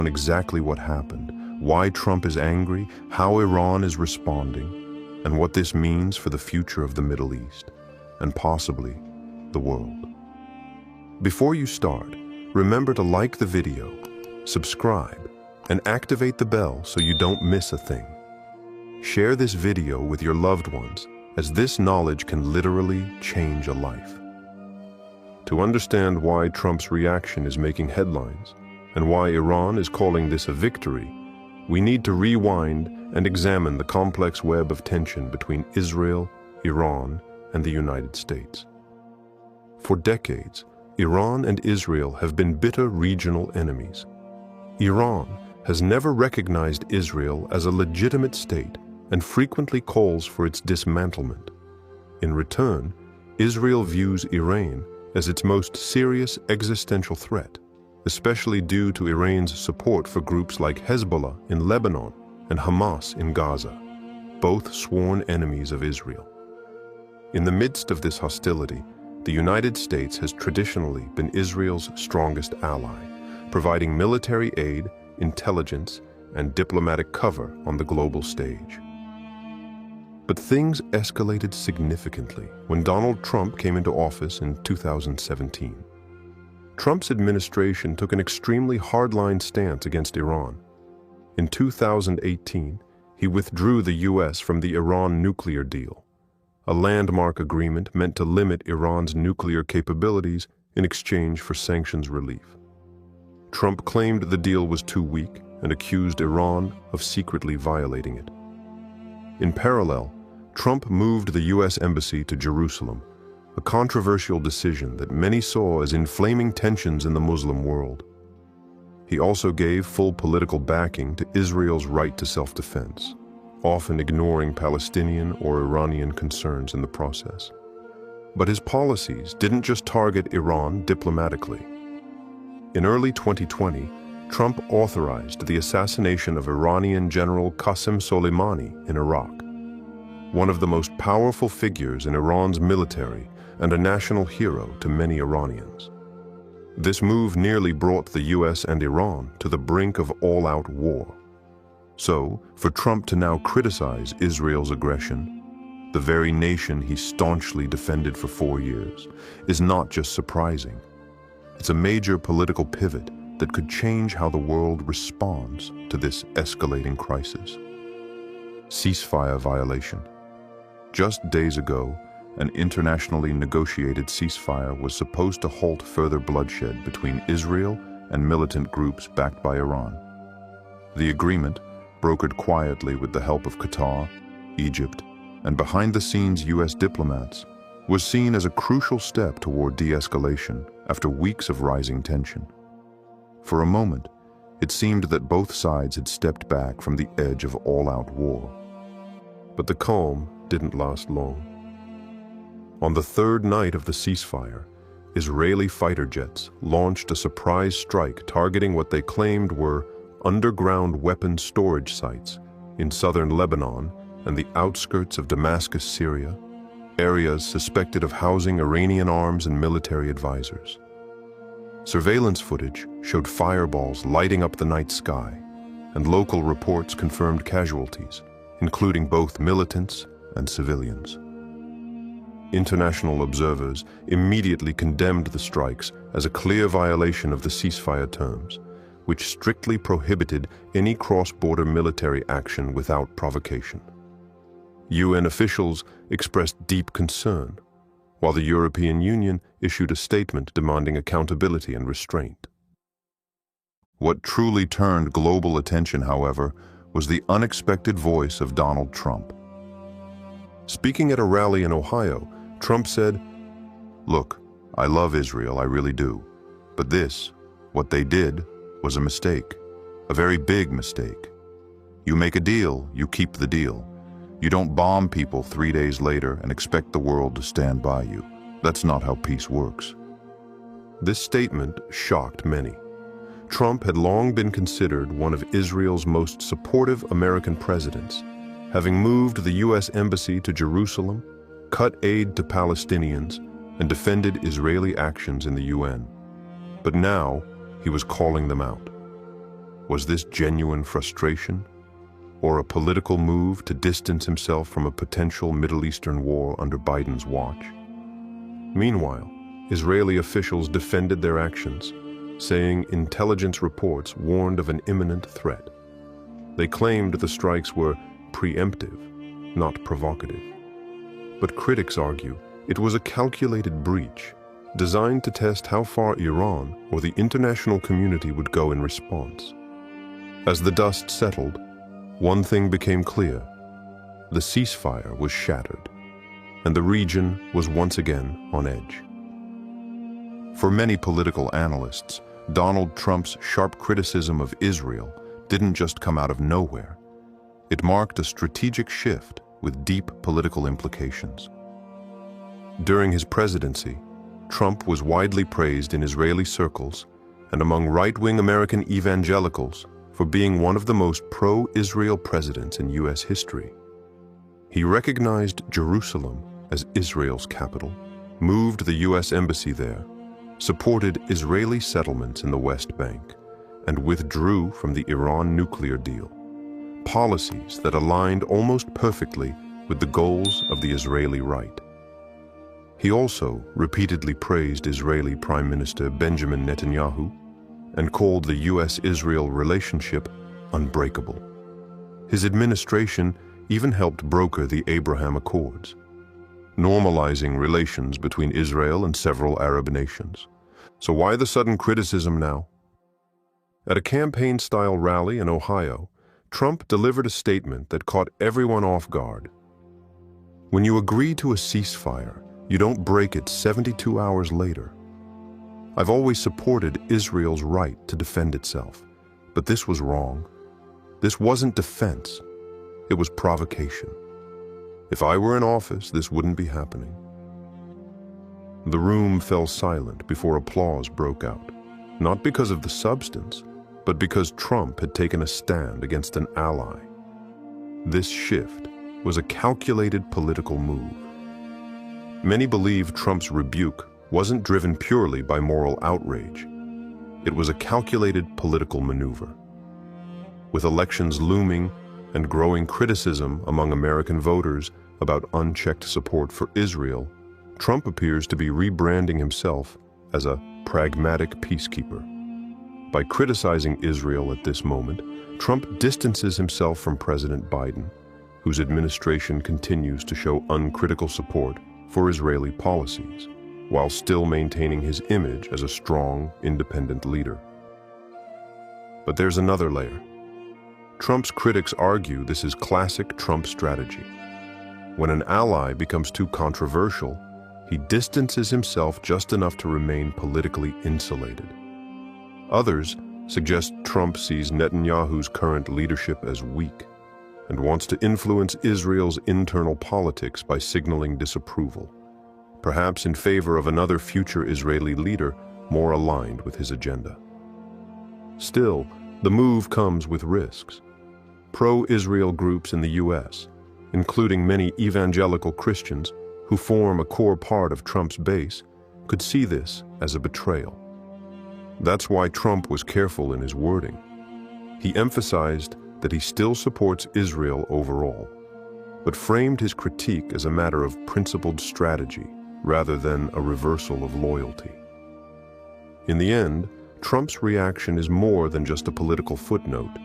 on exactly what happened, why Trump is angry, how Iran is responding, and what this means for the future of the Middle East, and possibly the world. Before you start, remember to like the video, subscribe, and activate the bell so you don't miss a thing. Share this video with your loved ones, as this knowledge can literally change a life. To understand why Trump's reaction is making headlines, and why Iran is calling this a victory, we need to rewind and examine the complex web of tension between Israel, Iran, and the United States. For decades, Iran and Israel have been bitter regional enemies. Iran has never recognized Israel as a legitimate state and frequently calls for its dismantlement. In return, Israel views Iran as its most serious existential threat, especially due to Iran's support for groups like Hezbollah in Lebanon and Hamas in Gaza, both sworn enemies of Israel. In the midst of this hostility, the United States has traditionally been Israel's strongest ally, providing military aid, intelligence, and diplomatic cover on the global stage. But things escalated significantly when Donald Trump came into office in 2017. Trump's administration took an extremely hardline stance against Iran. In 2018, he withdrew the U.S. from the Iran nuclear deal, a landmark agreement meant to limit Iran's nuclear capabilities in exchange for sanctions relief. Trump claimed the deal was too weak and accused Iran of secretly violating it. In parallel, Trump moved the U.S. Embassy to Jerusalem, a controversial decision that many saw as inflaming tensions in the Muslim world. He also gave full political backing to Israel's right to self-defense, often ignoring Palestinian or Iranian concerns in the process. But his policies didn't just target Iran diplomatically. In early 2020, Trump authorized the assassination of Iranian General Qasem Soleimani in Iraq, one of the most powerful figures in Iran's military and a national hero to many Iranians. This move nearly brought the U.S. and Iran to the brink of all-out war. So, for Trump to now criticize Israel's aggression, the very nation he staunchly defended for 4 years, is not just surprising. It's a major political pivot that could change how the world responds to this escalating crisis. Ceasefire violation. Just days ago, an internationally negotiated ceasefire was supposed to halt further bloodshed between Israel and militant groups backed by Iran. The agreement, brokered quietly with the help of Qatar, Egypt, and behind-the-scenes U.S. diplomats, was seen as a crucial step toward de-escalation after weeks of rising tension. For a moment, it seemed that both sides had stepped back from the edge of all-out war. But the calm didn't last long. On the third night of the ceasefire, Israeli fighter jets launched a surprise strike targeting what they claimed were underground weapons storage sites in southern Lebanon and the outskirts of Damascus, Syria, areas suspected of housing Iranian arms and military advisors. Surveillance footage showed fireballs lighting up the night sky, and local reports confirmed casualties, including both militants and civilians. International observers immediately condemned the strikes as a clear violation of the ceasefire terms, which strictly prohibited any cross-border military action without provocation. UN officials expressed deep concern, while the European Union issued a statement demanding accountability and restraint. What truly turned global attention, however, was the unexpected voice of Donald Trump. Speaking at a rally in Ohio, Trump said, "Look, I love Israel, I really do. But this, what they did, was a mistake. A very big mistake. You make a deal, you keep the deal. You don't bomb people 3 days later and expect the world to stand by you. That's not how peace works." This statement shocked many. Trump had long been considered one of Israel's most supportive American presidents, having moved the U.S. Embassy to Jerusalem, cut aid to Palestinians, and defended Israeli actions in the UN. But now, he was calling them out. Was this genuine frustration, or a political move to distance himself from a potential Middle Eastern war under Biden's watch? Meanwhile, Israeli officials defended their actions, saying intelligence reports warned of an imminent threat. They claimed the strikes were preemptive, not provocative. But critics argue it was a calculated breach, designed to test how far Iran or the international community would go in response. As the dust settled, one thing became clear: the ceasefire was shattered, and the region was once again on edge. For many political analysts, Donald Trump's sharp criticism of Israel didn't just come out of nowhere. It marked a strategic shift with deep political implications. During his presidency, Trump was widely praised in Israeli circles and among right-wing American evangelicals for being one of the most pro-Israel presidents in U.S. history. He recognized Jerusalem as Israel's capital, moved the U.S. embassy there, supported Israeli settlements in the West Bank, and withdrew from the Iran nuclear deal, policies that aligned almost perfectly with the goals of the Israeli right. He also repeatedly praised Israeli Prime Minister Benjamin Netanyahu and called the U.S.-Israel relationship unbreakable. His administration even helped broker the Abraham Accords, normalizing relations between Israel and several Arab nations. So why the sudden criticism now? At a campaign-style rally in Ohio, Trump delivered a statement that caught everyone off guard. When you agree to a ceasefire, you don't break it 72 hours later. I've always supported Israel's right to defend itself, but this was wrong. This wasn't defense, it was provocation. If I were in office, this wouldn't be happening. The room fell silent before applause broke out, not because of the substance, but because Trump had taken a stand against an ally. This shift was a calculated political move. Many believe Trump's rebuke wasn't driven purely by moral outrage. It was a calculated political maneuver. With elections looming and growing criticism among American voters about unchecked support for Israel, Trump appears to be rebranding himself as a pragmatic peacekeeper. By criticizing Israel at this moment, Trump distances himself from President Biden, whose administration continues to show uncritical support for Israeli policies, while still maintaining his image as a strong, independent leader. But there's another layer. Trump's critics argue this is classic Trump strategy. When an ally becomes too controversial, he distances himself just enough to remain politically insulated. Others suggest Trump sees Netanyahu's current leadership as weak and wants to influence Israel's internal politics by signaling disapproval, perhaps in favor of another future Israeli leader more aligned with his agenda. Still, the move comes with risks. Pro-Israel groups in the U.S., including many evangelical Christians who form a core part of Trump's base, could see this as a betrayal. That's why Trump was careful in his wording. He emphasized that he still supports Israel overall, but framed his critique as a matter of principled strategy rather than a reversal of loyalty. In the end, Trump's reaction is more than just a political footnote.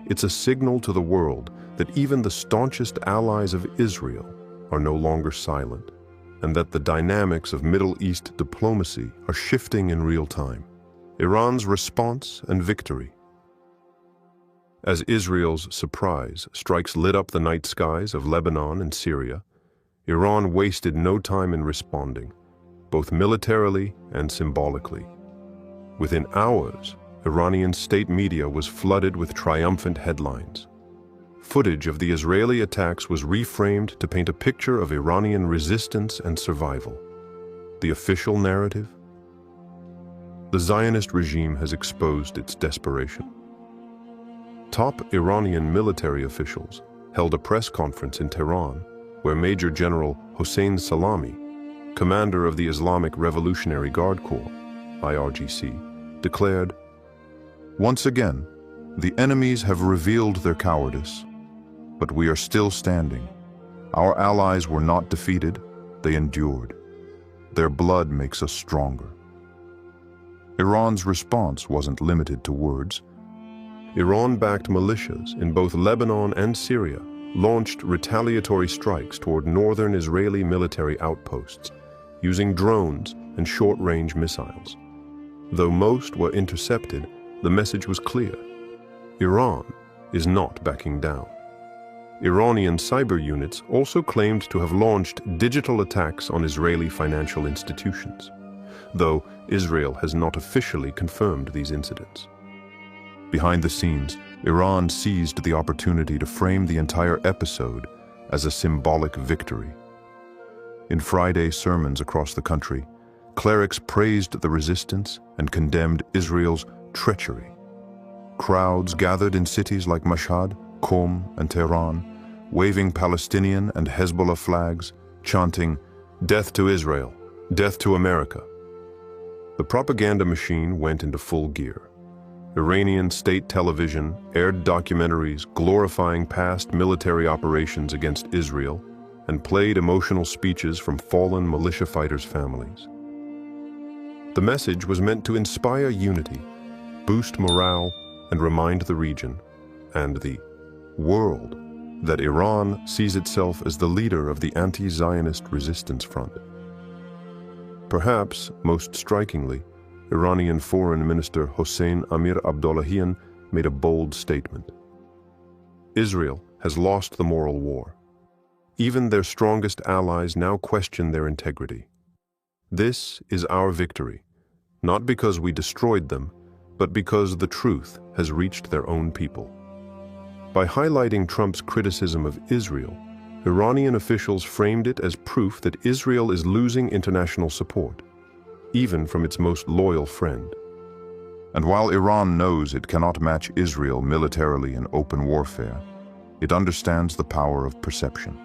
It's a signal to the world that even the staunchest allies of Israel are no longer silent, and that the dynamics of Middle East diplomacy are shifting in real time. Iran's response and victory. As Israel's surprise strikes lit up the night skies of Lebanon and Syria, Iran wasted no time in responding, both militarily and symbolically. Within hours, Iranian state media was flooded with triumphant headlines. Footage of the Israeli attacks was reframed to paint a picture of Iranian resistance and survival. The official narrative? The Zionist regime has exposed its desperation. Top Iranian military officials held a press conference in Tehran where Major General Hossein Salami, commander of the Islamic Revolutionary Guard Corps, IRGC, declared, "Once again, The enemies have revealed their cowardice, but we are still standing. Our allies were not defeated, they endured. Their blood makes us stronger. Iran's response wasn't limited to words. Iran-backed militias in both Lebanon and Syria launched retaliatory strikes toward northern Israeli military outposts, using drones and short-range missiles. Though most were intercepted, the message was clear. Iran is not backing down. Iranian cyber units also claimed to have launched digital attacks on Israeli financial institutions, though Israel has not officially confirmed these incidents. Behind the scenes, Iran seized the opportunity to frame the entire episode as a symbolic victory. In Friday sermons across the country, clerics praised the resistance and condemned Israel's treachery. Crowds gathered in cities like Mashhad, Qom, and Tehran, waving Palestinian and Hezbollah flags, chanting, "Death to Israel, death to America." The propaganda machine went into full gear. Iranian state television aired documentaries glorifying past military operations against Israel and played emotional speeches from fallen militia fighters' families. The message was meant to inspire unity, boost morale, and remind the region, and the world, that Iran sees itself as the leader of the anti-Zionist resistance front. Perhaps most strikingly, Iranian Foreign Minister Hossein Amir-Abdollahian made a bold statement. Israel has lost the moral war. Even their strongest allies now question their integrity. This is our victory, not because we destroyed them, but because the truth has reached their own people. By highlighting Trump's criticism of Israel, Iranian officials framed it as proof that Israel is losing international support, even from its most loyal friend. And while Iran knows it cannot match Israel militarily in open warfare, it understands the power of perception.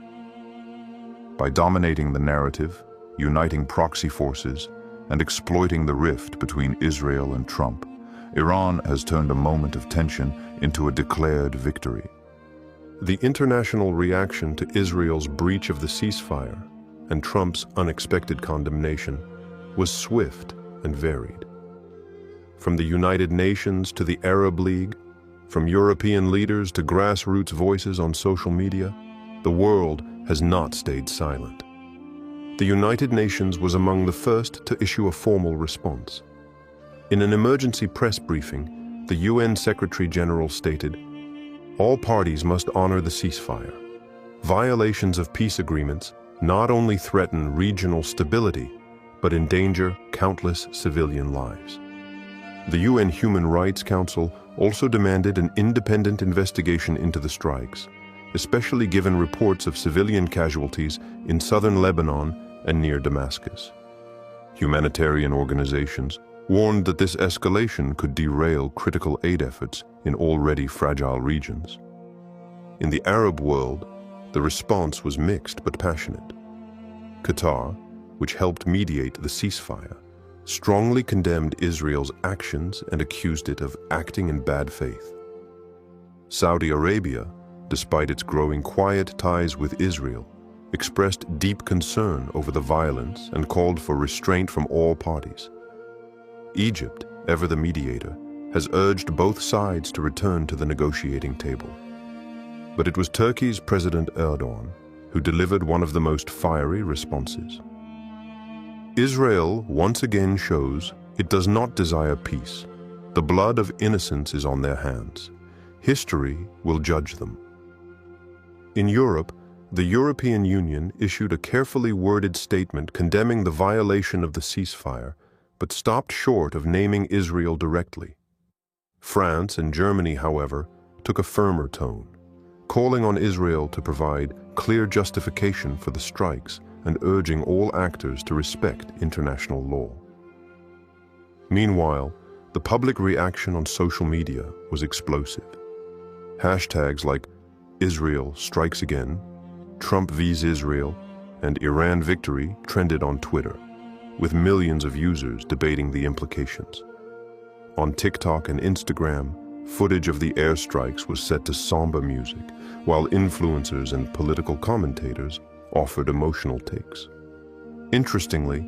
By dominating the narrative, uniting proxy forces, and exploiting the rift between Israel and Trump, Iran has turned a moment of tension into a declared victory. The international reaction to Israel's breach of the ceasefire and Trump's unexpected condemnation was swift and varied. From the United Nations to the Arab League, from European leaders to grassroots voices on social media, the world has not stayed silent. The United Nations was among the first to issue a formal response. In an emergency press briefing, the UN Secretary-General stated, "All parties must honor the ceasefire. Violations of peace agreements not only threaten regional stability, but endanger countless civilian lives." The UN Human Rights Council also demanded an independent investigation into the strikes, especially given reports of civilian casualties in southern Lebanon and near Damascus. Humanitarian organizations warned that this escalation could derail critical aid efforts in already fragile regions. In the Arab world, the response was mixed but passionate. Qatar, which helped mediate the ceasefire, strongly condemned Israel's actions and accused it of acting in bad faith. Saudi Arabia, despite its growing quiet ties with Israel, expressed deep concern over the violence and called for restraint from all parties. Egypt, ever the mediator, has urged both sides to return to the negotiating table. But it was Turkey's President Erdogan who delivered one of the most fiery responses. Israel once again shows it does not desire peace. The blood of innocents is on their hands. History will judge them. In Europe, the European Union issued a carefully worded statement condemning the violation of the ceasefire, but stopped short of naming Israel directly. France and Germany, however, took a firmer tone, calling on Israel to provide clear justification for the strikes and urging all actors to respect international law. Meanwhile, the public reaction on social media was explosive. Hashtags like Israel strikes again, Trump vs Israel, and Iran victory trended on Twitter, with millions of users debating the implications. On TikTok and Instagram, footage of the airstrikes was set to somber music, while influencers and political commentators offered emotional takes. Interestingly,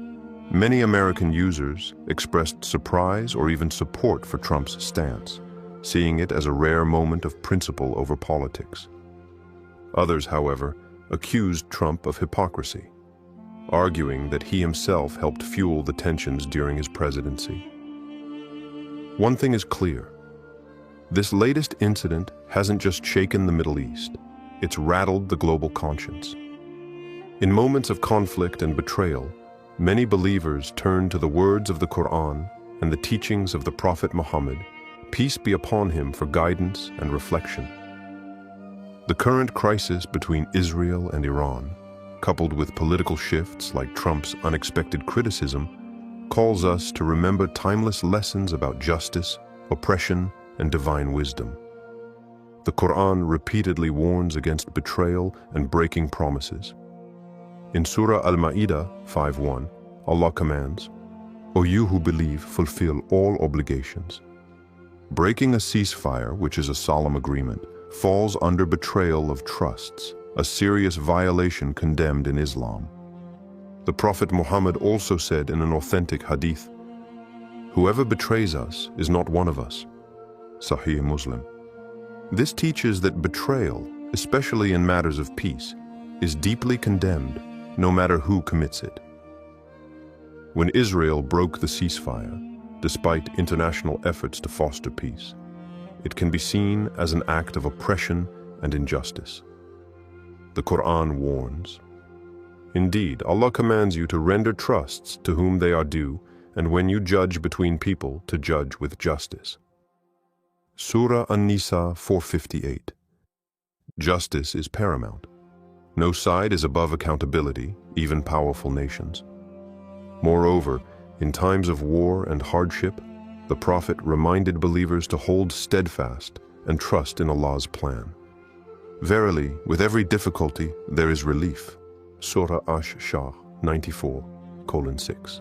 many American users expressed surprise or even support for Trump's stance, seeing it as a rare moment of principle over politics. Others, however, accused Trump of hypocrisy, arguing that he himself helped fuel the tensions during his presidency. One thing is clear. This latest incident hasn't just shaken the Middle East, it's rattled the global conscience. In moments of conflict and betrayal, many believers turn to the words of the Quran and the teachings of the Prophet Muhammad, peace be upon him, for guidance and reflection. The current crisis between Israel and Iran, coupled with political shifts like Trump's unexpected criticism, calls us to remember timeless lessons about justice, oppression, and divine wisdom. The Quran repeatedly warns against betrayal and breaking promises. In Surah Al-Ma'idah 5:1, Allah commands, "O you who believe, fulfill all obligations." Breaking a ceasefire, which is a solemn agreement, falls under betrayal of trusts, a serious violation condemned in Islam. The Prophet Muhammad also said in an authentic hadith, "Whoever betrays us is not one of us." Sahih Muslim. This teaches that betrayal, especially in matters of peace, is deeply condemned, no matter who commits it. When Israel broke the ceasefire, despite international efforts to foster peace, it can be seen as an act of oppression and injustice. The Quran warns, "Indeed, Allah commands you to render trusts to whom they are due, and when you judge between people, to judge with justice." Surah An-Nisa 458. Justice is paramount. No side is above accountability, even powerful nations. Moreover, in times of war and hardship, the Prophet reminded believers to hold steadfast and trust in Allah's plan. Verily, with every difficulty, there is relief. Surah Ash-Shah 94:6.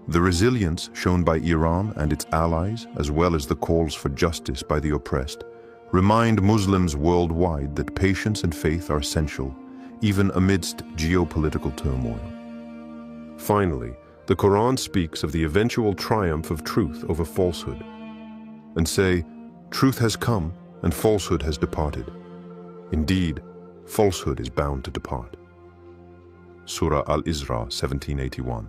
The resilience shown by Iran and its allies, as well as the calls for justice by the oppressed, remind Muslims worldwide that patience and faith are essential, even amidst geopolitical turmoil. Finally, the Quran speaks of the eventual triumph of truth over falsehood, and say, "Truth has come and falsehood has departed. Indeed, falsehood is bound to depart." Surah Al-Isra 1781.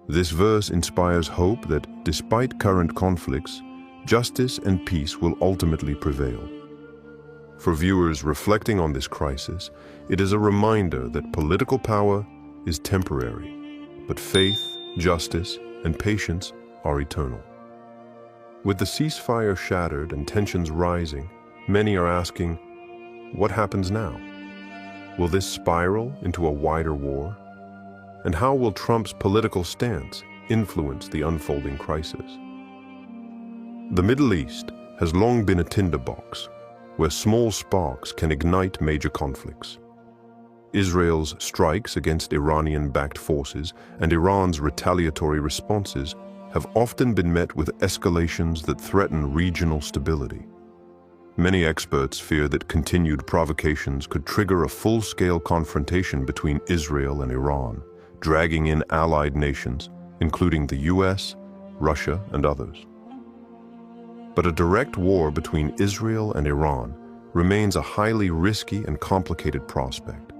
This verse inspires hope that, despite current conflicts, justice and peace will ultimately prevail. For viewers reflecting on this crisis, it is a reminder that political power is temporary, but faith, justice, and patience are eternal. With the ceasefire shattered and tensions rising, many are asking, what happens now? Will this spiral into a wider war? And how will Trump's political stance influence the unfolding crisis? The Middle East has long been a tinderbox, where small sparks can ignite major conflicts. Israel's strikes against Iranian-backed forces and Iran's retaliatory responses have often been met with escalations that threaten regional stability. Many experts fear that continued provocations could trigger a full-scale confrontation between Israel and Iran, dragging in allied nations, including the US, Russia, and others. But a direct war between Israel and Iran remains a highly risky and complicated prospect.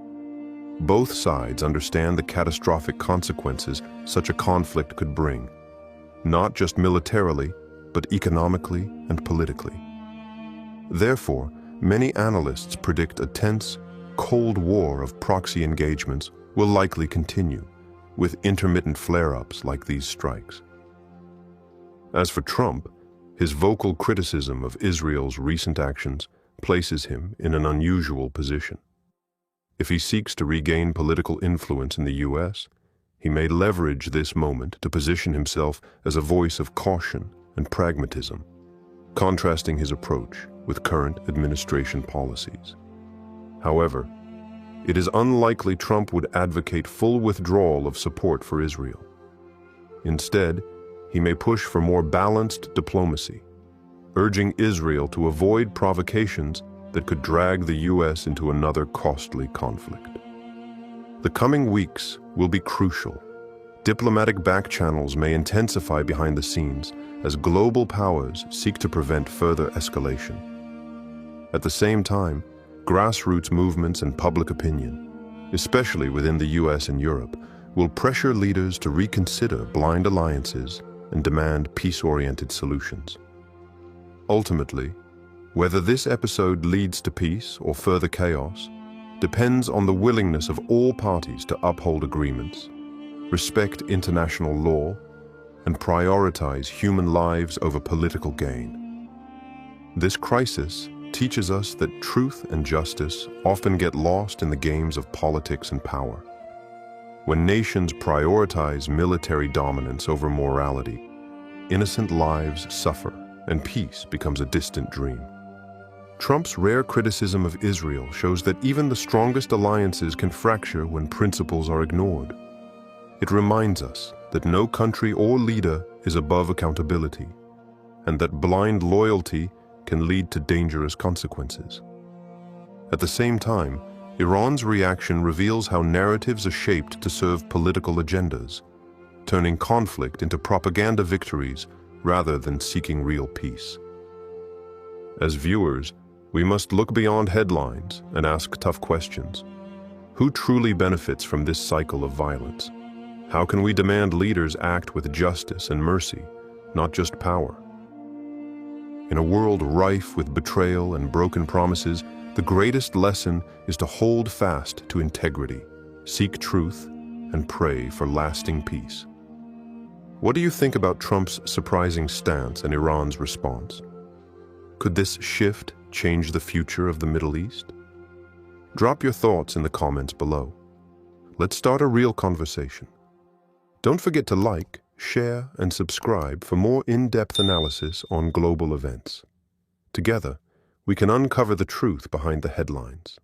Both sides understand the catastrophic consequences such a conflict could bring, not just militarily, but economically and politically. Therefore, many analysts predict a tense, Cold War of proxy engagements will likely continue, with intermittent flare-ups like these strikes. As for Trump, his vocal criticism of Israel's recent actions places him in an unusual position. If he seeks to regain political influence in the US, he may leverage this moment to position himself as a voice of caution and pragmatism, contrasting his approach with current administration policies. However, it is unlikely Trump would advocate full withdrawal of support for Israel. Instead, he may push for more balanced diplomacy, urging Israel to avoid provocations that could drag the U.S. into another costly conflict. The coming weeks will be crucial. Diplomatic back-channels may intensify behind the scenes as global powers seek to prevent further escalation. At the same time, grassroots movements and public opinion, especially within the US and Europe, will pressure leaders to reconsider blind alliances and demand peace-oriented solutions. Ultimately, whether this episode leads to peace or further chaos depends on the willingness of all parties to uphold agreements, respect international law, and prioritize human lives over political gain. This crisis teaches us that truth and justice often get lost in the games of politics and power. When nations prioritize military dominance over morality, innocent lives suffer and peace becomes a distant dream. Trump's rare criticism of Israel shows that even the strongest alliances can fracture when principles are ignored. It reminds us that no country or leader is above accountability, and that blind loyalty can lead to dangerous consequences. At the same time, Iran's reaction reveals how narratives are shaped to serve political agendas, turning conflict into propaganda victories rather than seeking real peace. As viewers, we must look beyond headlines and ask tough questions. Who truly benefits from this cycle of violence? How can we demand leaders act with justice and mercy, not just power? In a world rife with betrayal and broken promises, the greatest lesson is to hold fast to integrity, seek truth, and pray for lasting peace. What do you think about Trump's surprising stance and Iran's response? Could this shift change the future of the Middle East? Drop your thoughts in the comments below. Let's start a real conversation. Don't forget to like, share, and subscribe for more in-depth analysis on global events. Together, we can uncover the truth behind the headlines.